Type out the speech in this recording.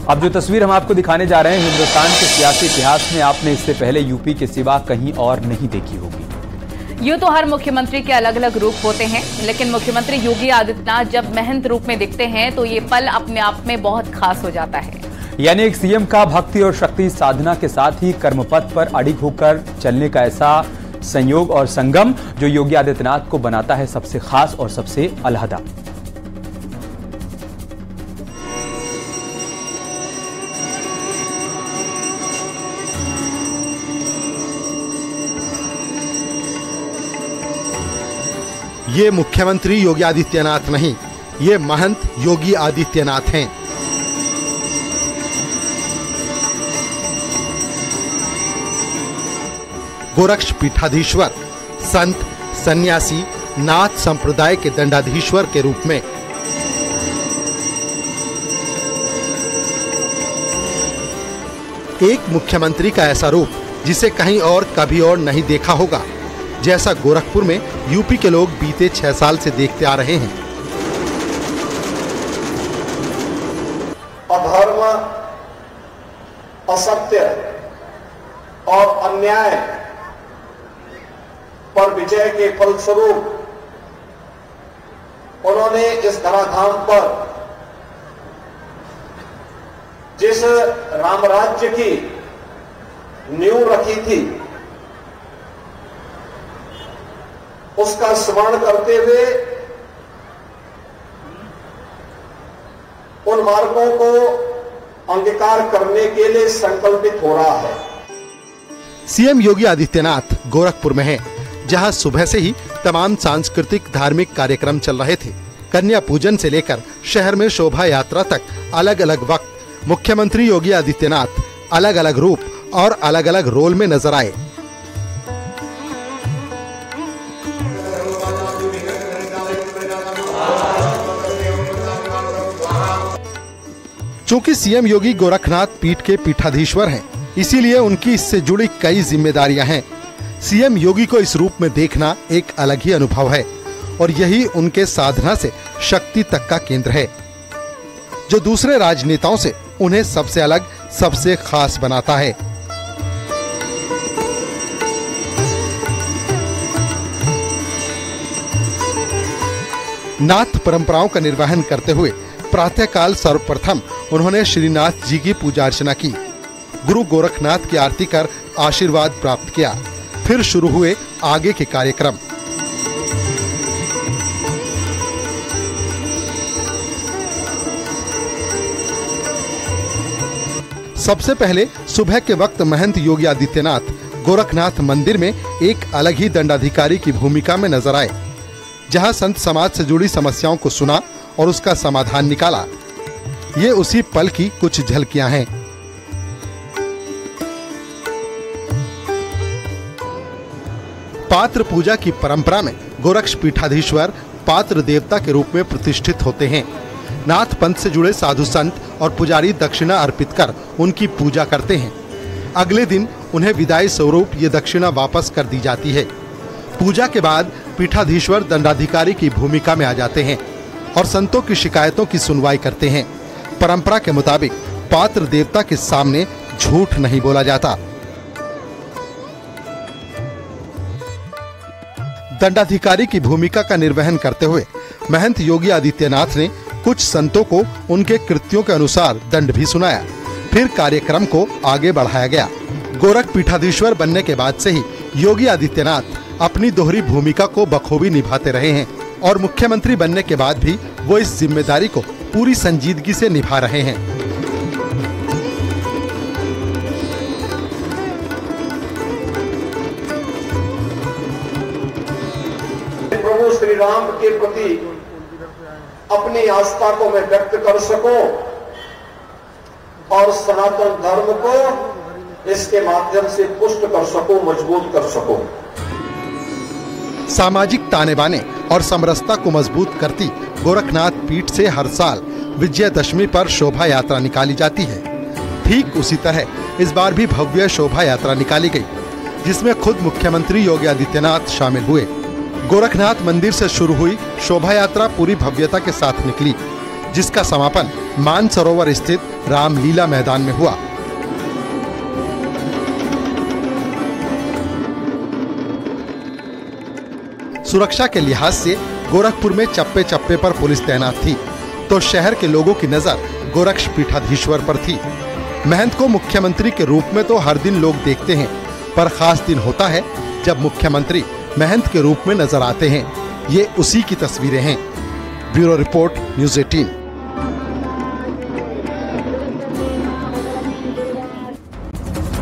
अब जो तस्वीर हम आपको दिखाने जा रहे हैं, हिंदुस्तान के सियासी इतिहास में आपने इससे पहले यूपी के सिवा कहीं और नहीं देखी होगी। यूं तो हर मुख्यमंत्री के अलग अलग रूप होते हैं, लेकिन मुख्यमंत्री योगी आदित्यनाथ जब महंत रूप में दिखते हैं तो ये पल अपने आप में बहुत खास हो जाता है। यानी एक सीएम का भक्ति और शक्ति साधना के साथ ही कर्मपथ पर अडिग होकर चलने का ऐसा संयोग और संगम जो योगी आदित्यनाथ को बनाता है सबसे खास और सबसे अलहदा। ये मुख्यमंत्री योगी आदित्यनाथ नहीं, ये महंत योगी आदित्यनाथ हैं। गोरक्ष पीठाधीश्वर, संत, सन्यासी, नाथ संप्रदाय के दंडाधीश्वर के रूप में। एक मुख्यमंत्री का ऐसा रूप जिसे कहीं और कभी और नहीं देखा होगा, जैसा गोरखपुर में यूपी के लोग बीते 6 साल से देखते आ रहे हैं। अधर्म, असत्य और अन्याय पर विजय के फलस्वरूप उन्होंने इस धराधाम पर जिस राम राज्य की नींव रखी थी, उसका स्मरण करते हुए उन मार्गों को अंगीकार करने के लिए संकल्पित हो रहा है। सीएम योगी आदित्यनाथ गोरखपुर में हैं, जहां सुबह से ही तमाम सांस्कृतिक धार्मिक कार्यक्रम चल रहे थे। कन्या पूजन से लेकर शहर में शोभा यात्रा तक अलग अलग वक्त मुख्यमंत्री योगी आदित्यनाथ अलग अलग रूप और अलग अलग रोल में नजर आए। चूंकि सीएम योगी गोरखनाथ पीठ के पीठाधीश्वर हैं, इसीलिए उनकी इससे जुड़ी कई जिम्मेदारियां हैं। सीएम योगी को इस रूप में देखना एक अलग ही अनुभव है और यही उनके साधना से शक्ति तक का केंद्र है, जो दूसरे राजनेताओं से उन्हें सबसे अलग, सबसे खास बनाता है। नाथ परंपराओं का निर्वहन करते हुए प्रातःकाल सर्वप्रथम उन्होंने श्रीनाथ जी की पूजा अर्चना की, गुरु गोरखनाथ की आरती कर आशीर्वाद प्राप्त किया। फिर शुरू हुए आगे के कार्यक्रम। सबसे पहले सुबह के वक्त महंत योगी आदित्यनाथ गोरखनाथ मंदिर में एक अलग ही दंडाधिकारी की भूमिका में नजर आए, जहां संत समाज से जुड़ी समस्याओं को सुना और उसका समाधान निकाला। ये उसी पल की कुछ झलकियां हैं। पात्र पूजा की परंपरा में गोरक्ष पीठाधीश्वर पात्र देवता के रूप में प्रतिष्ठित होते हैं। नाथ पंथ से जुड़े साधु संत और पुजारी दक्षिणा अर्पित कर उनकी पूजा करते हैं। अगले दिन उन्हें विदाई स्वरूप ये दक्षिणा वापस कर दी जाती है। पूजा के बाद पीठाधीश्वर दंडाधिकारी की भूमिका में आ जाते हैं और संतों की शिकायतों की सुनवाई करते हैं। परंपरा के मुताबिक पात्र देवता के सामने झूठ नहीं बोला जाता। दंडाधिकारी की भूमिका का निर्वहन करते हुए महंत योगी आदित्यनाथ ने कुछ संतों को उनके कृत्यों के अनुसार दंड भी सुनाया। फिर कार्यक्रम को आगे बढ़ाया गया। गोरख पीठाधीश्वर बनने के बाद से ही योगी आदित्यनाथ अपनी दोहरी भूमिका को बखूबी निभाते रहे हैं और मुख्यमंत्री बनने के बाद भी वो इस जिम्मेदारी को पूरी संजीदगी से निभा रहे हैं। प्रभु श्री राम के प्रति अपनी आस्था को मैं व्यक्त कर सकूं और सनातन धर्म को इसके माध्यम से पुष्ट कर सकूं, मजबूत कर सकूं। सामाजिक ताने बाने और समरसता को मजबूत करती गोरखनाथ पीठ से हर साल विजयदशमी पर शोभा यात्रा निकाली जाती है। ठीक उसी तरह इस बार भी भव्य शोभा यात्रा निकाली गई, जिसमें खुद मुख्यमंत्री योगी आदित्यनाथ शामिल हुए। गोरखनाथ मंदिर से शुरू हुई शोभा यात्रा पूरी भव्यता के साथ निकली, जिसका समापन मानसरोवर स्थित रामलीला मैदान में हुआ। सुरक्षा के लिहाज से गोरखपुर में चप्पे चप्पे पर पुलिस तैनात थी, तो शहर के लोगों की नजर गोरक्षपीठाधीश्वर पर थी। महंत को मुख्यमंत्री के रूप में तो हर दिन लोग देखते हैं, पर खास दिन होता है जब मुख्यमंत्री महंत के रूप में नजर आते हैं। ये उसी की तस्वीरें हैं। Bureau report, news 18।